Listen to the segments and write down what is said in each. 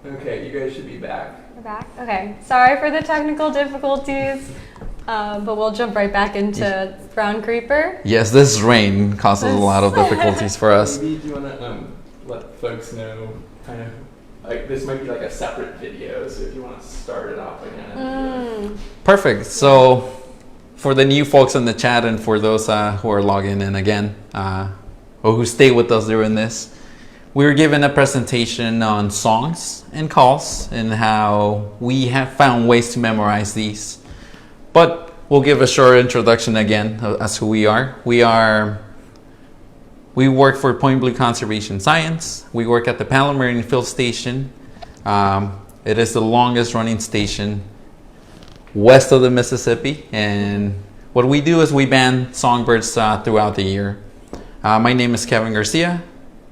Okay, you guys should be back. We're back? Okay. Sorry for the technical difficulties, but we'll jump right back into Brown Creeper. Yes, this rain causes a lot of difficulties for us. Maybe do you want to let folks know, kind of, like this might be like a separate video, so if you want to start it off again. Perfect. So for the new folks in the chat and for those who are logging in again, or who stay with us during this, we were given a presentation on songs and calls and how we have found ways to memorize these. But we'll give a short introduction again as who we are. We work for Point Blue Conservation Science. We work at the Palomarin field station. It is the longest running station west of the Mississippi. And what we do is we band songbirds throughout the year. My name is Kevin Garcia,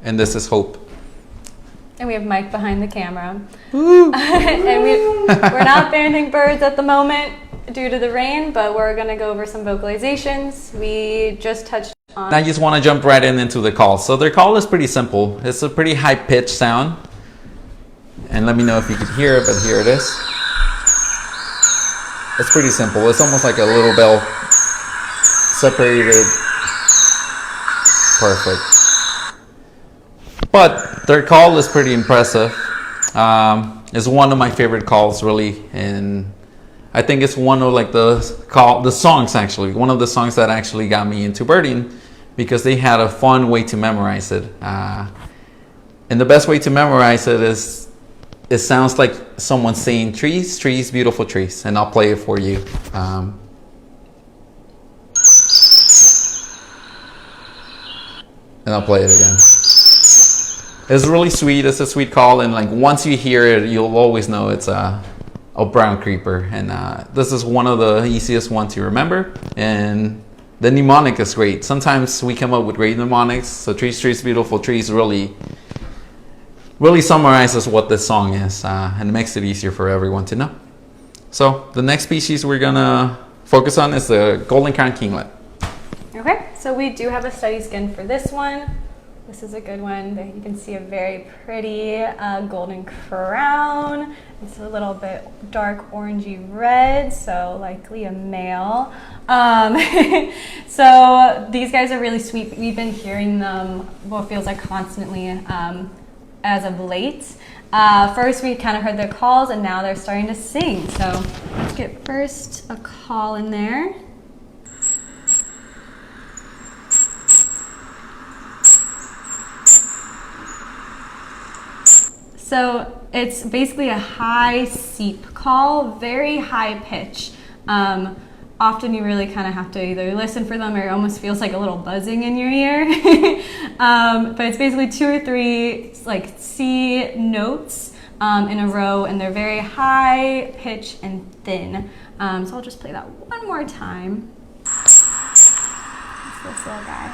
and this is Hope. And we have Mike behind the camera. And we're not banding birds at the moment due to the rain, but we're going to go over some vocalizations. We just touched on... I just want to jump right into the call. So their call is pretty simple. It's a pretty high-pitched sound. And let me know if you can hear it, but here it is. It's pretty simple. It's almost like a little bell separated. Perfect. But their call is pretty impressive. It's one of my favorite calls, really, and I think it's one of like the songs actually. One of the songs that actually got me into birding because they had a fun way to memorize it. And the best way to memorize it is it sounds like someone saying trees, trees, beautiful trees, and I'll play it for you. And I'll play it again. It's really sweet. It's a sweet call, and like once you hear it, you'll always know it's a brown creeper. And this is one of the easiest ones to remember. And the mnemonic is great. Sometimes we come up with great mnemonics. So trees, trees, beautiful trees really summarizes what this song is, and it makes it easier for everyone to know. So the next species we're gonna focus on is the golden crown kinglet. Okay, so we do have a study skin for this one. This is a good one. You can see a very pretty golden crown. It's a little bit dark orangey red, so likely a male. So these guys are really sweet. We've been hearing them what feels like constantly as of late. First we kind of heard their calls, and now they're starting to sing. So let's get first a call in there. So it's basically a high seep call, very high pitch. Often you really kind of have to either listen for them or it almost feels like a little buzzing in your ear. But it's basically 2 or 3 like C notes in a row, and they're very high pitch and thin. So I'll just play that one more time. It's this little guy.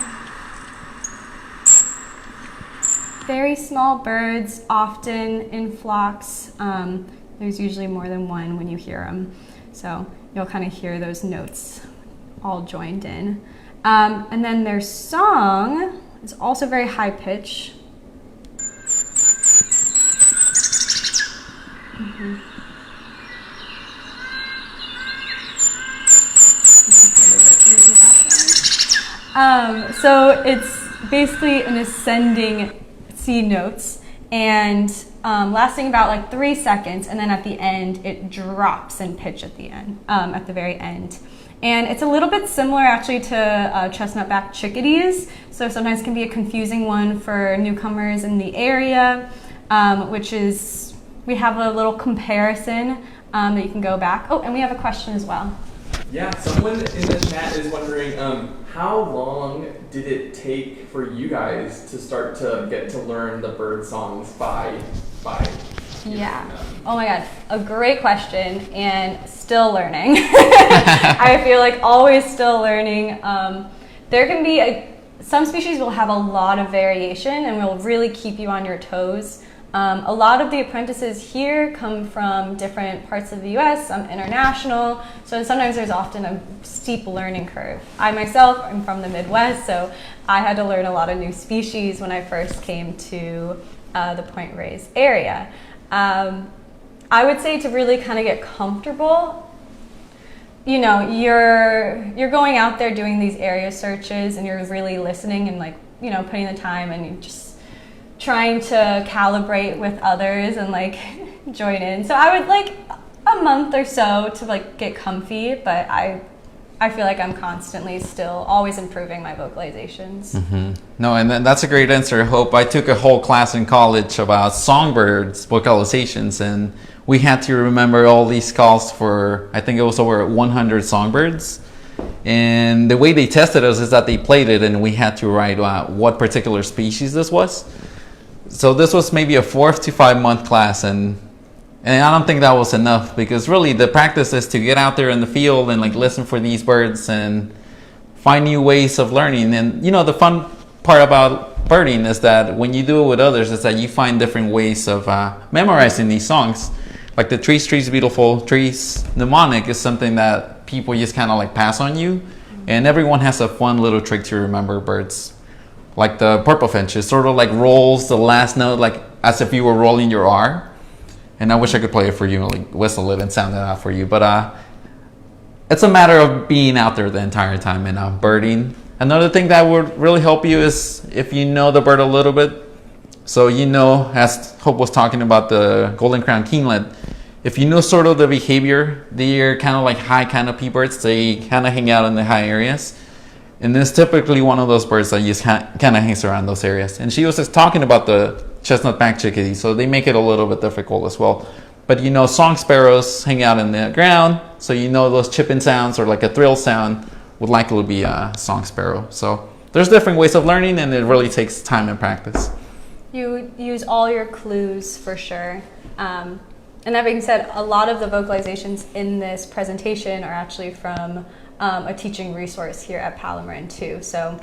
Very small birds, often in flocks. There's usually more than one when you hear them. So you'll kind of hear those notes all joined in. And then their song is also very high pitch. So it's basically an ascending C notes, and lasting about like 3 seconds, and then at the end it drops in pitch at the end, at the very end. And it's a little bit similar actually to chestnut-backed chickadees, so sometimes can be a confusing one for newcomers in the area, which is, we have a little comparison that you can go back. Oh, and we have a question as well. Yeah, someone in the chat is wondering, how long did it take for you guys to start to get to learn the bird songs by Yeah. Oh my God, a great question, and still learning. I feel like always still learning. There can be some species will have a lot of variation and will really keep you on your toes. A lot of the apprentices here come from different parts of the US, some international, so sometimes there's often a steep learning curve. I myself am from the Midwest, so I had to learn a lot of new species when I first came to the Point Reyes area. I would say to really kind of get comfortable, you know, you're going out there doing these area searches and you're really listening and like, you know, putting the time and you're just trying to calibrate with others and like join in. So I would like a month or so to like get comfy, but I feel like I'm constantly still always improving my vocalizations. Mm-hmm. No, and that's a great answer, Hope. I took a whole class in college about songbirds, vocalizations, and we had to remember all these calls for, I think it was over 100 songbirds. And the way they tested us is that they played it and we had to write what particular species this was. So this was maybe a 4 to 5 month class, and I don't think that was enough, because really the practice is to get out there in the field and like listen for these birds and find new ways of learning. And you know, the fun part about birding is that when you do it with others is that you find different ways of memorizing these songs. Like the trees, beautiful, trees mnemonic is something that people just kind of like pass on you. And everyone has a fun little trick to remember birds. Like the purple finch, it sort of like rolls the last note like as if you were rolling your R. And I wish I could play it for you, like whistle it and sound it out for you. But it's a matter of being out there the entire time and birding. Another thing that would really help you is if you know the bird a little bit. So you know, as Hope was talking about the golden crown kinglet, if you know sort of the behavior, they're kind of like high canopy birds. They kind of hang out in the high areas. And it's typically one of those birds that just kind of hangs around those areas. And she was just talking about the chestnut-backed chickadee, so they make it a little bit difficult as well. But you know, song sparrows hang out in the ground, so you know those chipping sounds or like a thrill sound would likely be a song sparrow. So there's different ways of learning, and it really takes time and practice. You use all your clues for sure. And that being said, a lot of the vocalizations in this presentation are actually from a teaching resource here at Palomarin too. So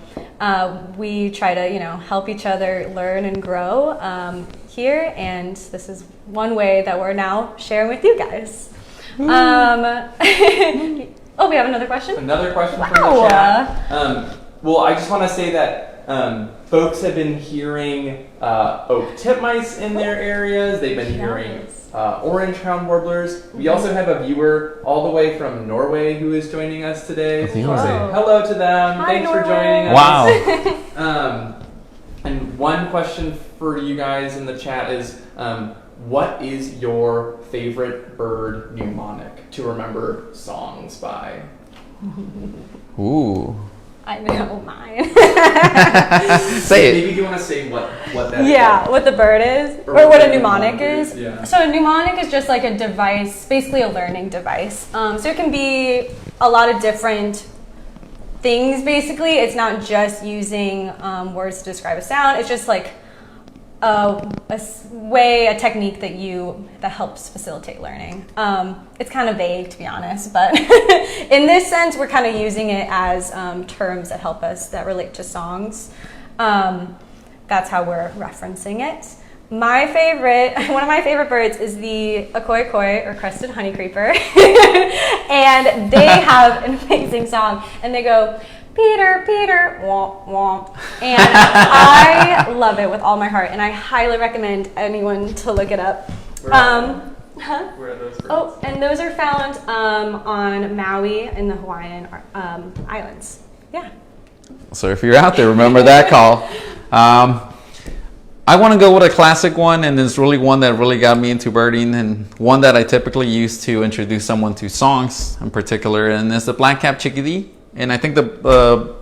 we try to, you know, help each other learn and grow here, and this is one way that we're now sharing with you guys. Oh, we have another question? Another question from the chat. Well, I just want to say that folks have been hearing oak titmice in their areas. They've been hearing orange crown warblers. We also have a viewer all the way from Norway who is joining us today. So I want to say hello to them. Hi, Thanks Norway. for joining us. Wow. And one question for you guys in the chat is, what is your favorite bird mnemonic to remember songs by? Ooh. I know mine. Say it. Maybe you want to say what that is. Yeah, what the bird is, or what a mnemonic is. Yeah. So a mnemonic is just like a device, basically a learning device. So it can be a lot of different things, basically. It's not just using words to describe a sound. It's just like a technique that helps facilitate learning. It's kind of vague, to be honest, but in this sense, we're kind of using it as terms that help us, that relate to songs. That's how we're referencing it. One of my favorite birds is the akoi or crested honeycreeper, and they have an amazing song, and they go, Peter, Peter, womp, womp. And I love it with all my heart, and I highly recommend anyone to look it up. Where are those birds? Oh, and those are found on Maui in the Hawaiian Islands. Yeah. So if you're out there, remember that call. I want to go with a classic one, and it's really one that really got me into birding, and one that I typically use to introduce someone to songs in particular, and it's the black-capped chickadee. And I think the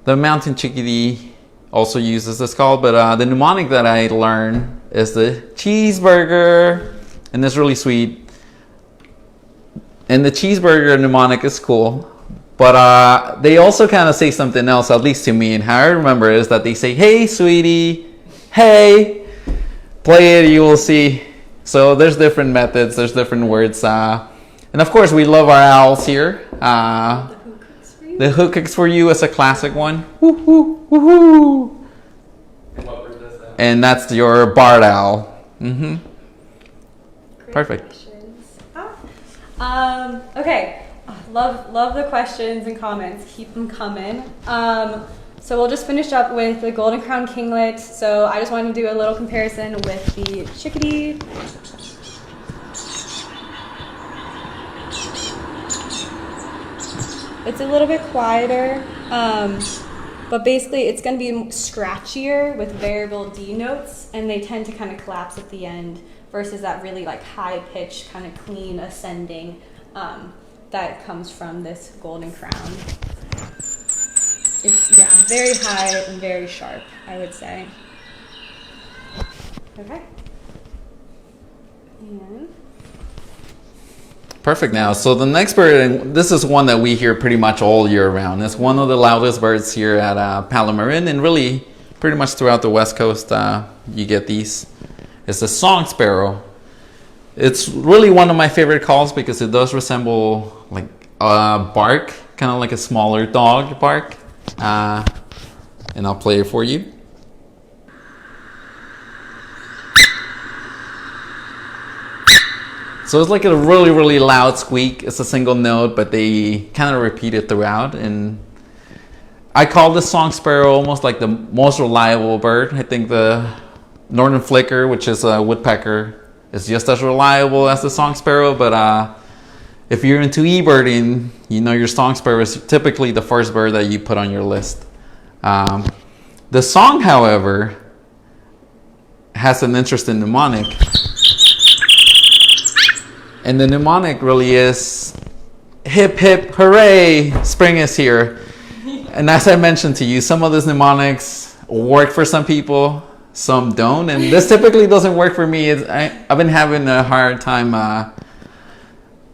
mountain chickadee also uses this call, but the mnemonic that I learned is the cheeseburger, and it's really sweet. And the cheeseburger mnemonic is cool, but they also kind of say something else, at least to me, and how I remember is that they say, hey sweetie, hey, play it, you will see. So there's different methods, there's different words, and of course we love our owls here. The Who Cooks For You is a classic one. Woo-hoo, woo-hoo. And what bird is that? And that's your barred owl. Mm-hmm. Perfect. Okay. Love the questions and comments. Keep them coming. So we'll just finish up with the golden crown kinglet. So I just wanted to do a little comparison with the chickadee. It's a little bit quieter, but basically it's going to be scratchier with variable D notes, and they tend to kind of collapse at the end versus that really like high pitch, kind of clean ascending that comes from this golden crown. It's, yeah, very high and very sharp, I would say. Okay. And Perfect now. So the next bird, and this is one that we hear pretty much all year round. It's one of the loudest birds here at Palomarin, and really pretty much throughout the West Coast you get these. It's the song sparrow. It's really one of my favorite calls because it does resemble like a bark, kind of like a smaller dog bark. And I'll play it for you. So it's like a really, really loud squeak. It's a single note, but they kind of repeat it throughout. And I call this song sparrow almost like the most reliable bird. I think the northern flicker, which is a woodpecker, is just as reliable as the song sparrow. But if you're into e-birding, you know your song sparrow is typically the first bird that you put on your list. The song, however, has an interesting mnemonic. And the mnemonic really is hip hip hooray, spring is here. And as I mentioned to you, some of these mnemonics work for some people, some don't. And this typically doesn't work for me. I've been having a hard time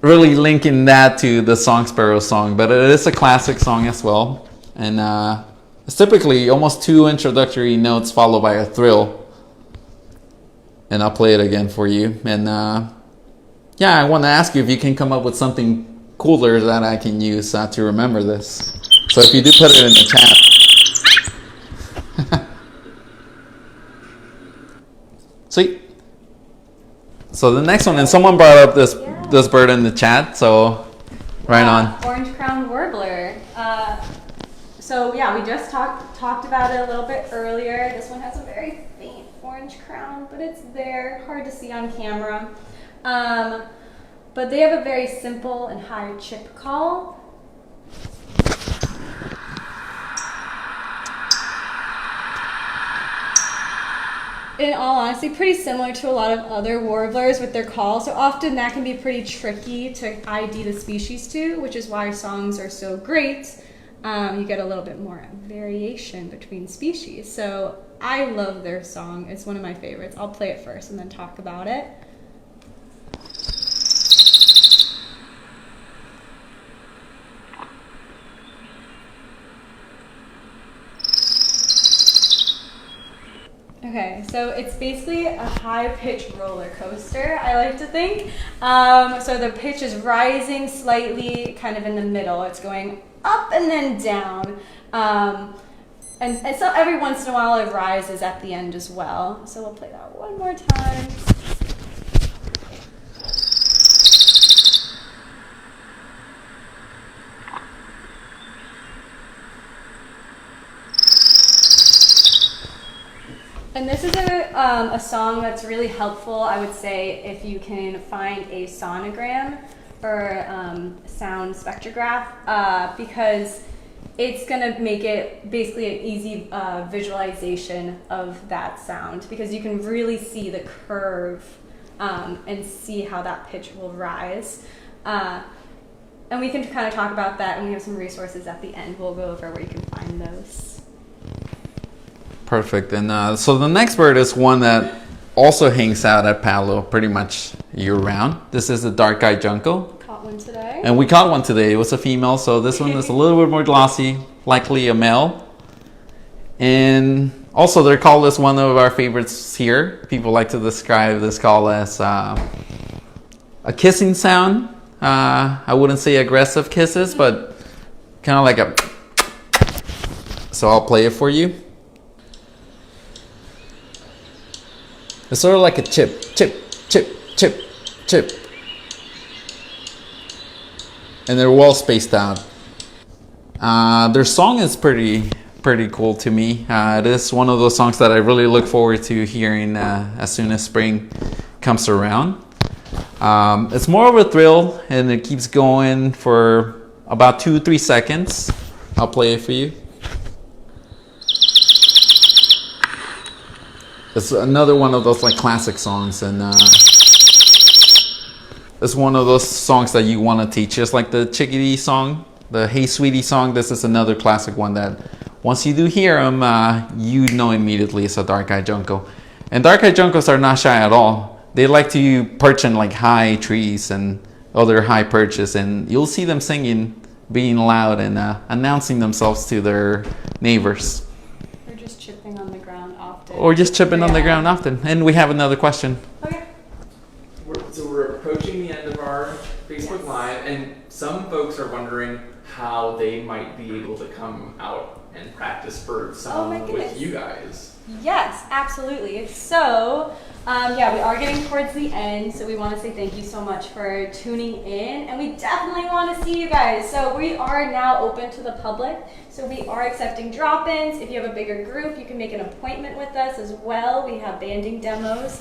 really linking that to the Song Sparrow song. But it is a classic song as well. And it's typically almost 2 introductory notes followed by a thrill. And I'll play it again for you. And yeah, I want to ask you if you can come up with something cooler that I can use to remember this. So if you do put it in the chat. Sweet. So the next one, and someone brought up this bird in the chat, so right on. Orange crowned warbler. So yeah, we just talked about it a little bit earlier. This one has a very faint orange crown, but it's there, hard to see on camera. But they have a very simple and high chip call. In all honesty, pretty similar to a lot of other warblers with their call. So often that can be pretty tricky to ID the species to, which is why songs are so great. You get a little bit more variation between species. So I love their song. It's one of my favorites. I'll play it first and then talk about it. Okay, so it's basically a high-pitched roller coaster, I like to think. So the pitch is rising slightly, kind of in the middle. It's going up and then down. And so every once in a while it rises at the end as well. So we'll play that one more time. And this is a song that's really helpful, I would say, if you can find a sonogram or sound spectrograph, because it's going to make it basically an easy visualization of that sound, because you can really see the curve and see how that pitch will rise. And we can kind of talk about that, and we have some resources at the end. We'll go over where you can find those. Perfect. And so the next bird is one that also hangs out at Palo pretty much year round. This is the dark-eyed junco. Caught one today. And we caught one today. It was a female, so this one is a little bit more glossy, likely a male. And also their call is one of our favorites here. People like to describe this call as a kissing sound. I wouldn't say aggressive kisses, but kind of like a... So I'll play it for you. It's sort of like a chip, chip, chip, chip, chip. And they're well spaced out. Their song is pretty pretty cool to me. It is one of those songs that I really look forward to hearing as soon as spring comes around. It's more of a thrill, and it keeps going for about 2-3 seconds. I'll play it for you. It's another one of those like classic songs, and it's one of those songs that you want to teach, just like the Chickadee song, the Hey Sweetie song. This is another classic one that once you do hear them, you know immediately it's a dark-eyed junco. And dark-eyed juncos are not shy at all. They like to perch in like high trees and other high perches, and you'll see them singing, being loud and announcing themselves to their neighbors. Or just chipping on the ground often. And we have another question. Okay. We're approaching the end of our Facebook Live, and some folks are wondering how they might be able to come out and practice bird song with you guys. Yes, absolutely. So, yeah, we are getting towards the end, so we want to say thank you so much for tuning in, and we definitely want to see you guys. So we are now open to the public, so we are accepting drop-ins. If you have a bigger group, you can make an appointment with us as well. We have banding demos,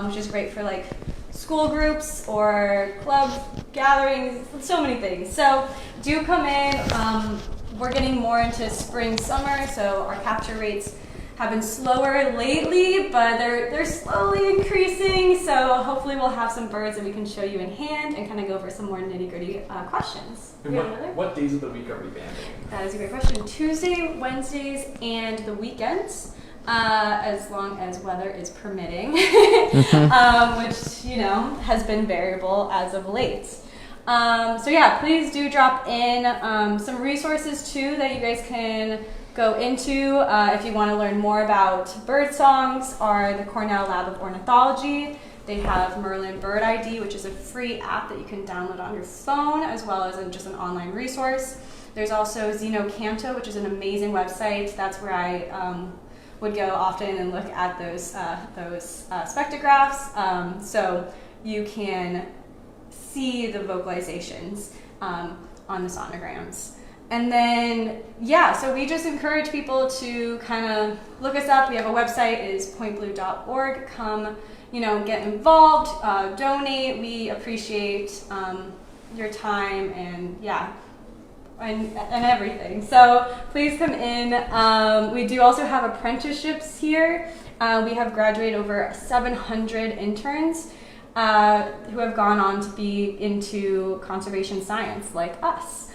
which is great for like school groups or club gatherings, so many things. So do come in. We're getting more into spring, summer, so our capture rates have been slower lately, but they're slowly increasing. So hopefully we'll have some birds that we can show you in hand and kind of go over some more nitty-gritty questions. What days of the week are we banding? That is a great question. Tuesday, Wednesdays, and the weekends. As long as weather is permitting, which, you know, has been variable as of late. So yeah, please do drop in some resources too that you guys can go into if you want to learn more about bird songs. Are the Cornell Lab of Ornithology. They have Merlin Bird ID, which is a free app that you can download on your phone, as well as just an online resource. There's also Zeno Canto, which is an amazing website. That's where I would go often and look at those spectrographs, so you can see the vocalizations on the sonograms. And then, yeah, so we just encourage people to kind of look us up. We have a website, it is pointblue.org. Come, you know, get involved, donate. We appreciate your time and, yeah, and everything. So please come in. We do also have apprenticeships here. We have graduated over 700 interns who have gone on to be into conservation science like us.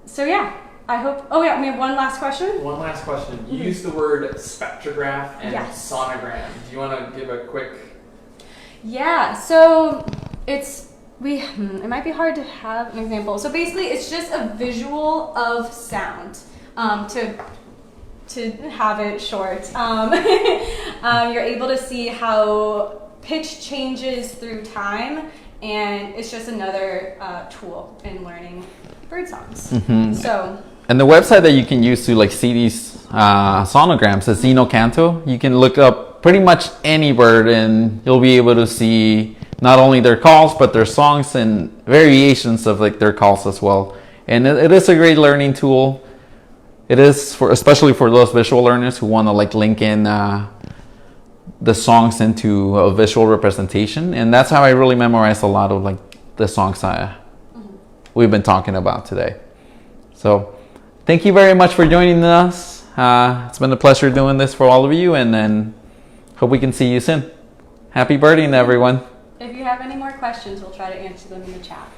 So yeah, I hope, oh yeah, we have one last question. One last question. You used the word spectrograph and sonogram. Do you want to give a quick? Yeah, so it might be hard to have an example. So basically it's just a visual of sound, to have it short. You're able to see how pitch changes through time, and it's just another tool in learning bird songs. Mm-hmm. So, and the website that you can use to like see these sonograms is Zeno Canto. You can look up pretty much any bird and you'll be able to see not only their calls but their songs and variations of like their calls as well. And it is a great learning tool. It is especially for those visual learners who want to like link in the songs into a visual representation, and that's how I really memorized a lot of like the songs we've been talking about today. So thank you very much for joining us. It's been a pleasure doing this for all of you, and then hope we can see you soon. Happy birding, everyone. If you have any more questions, we'll try to answer them in the chat.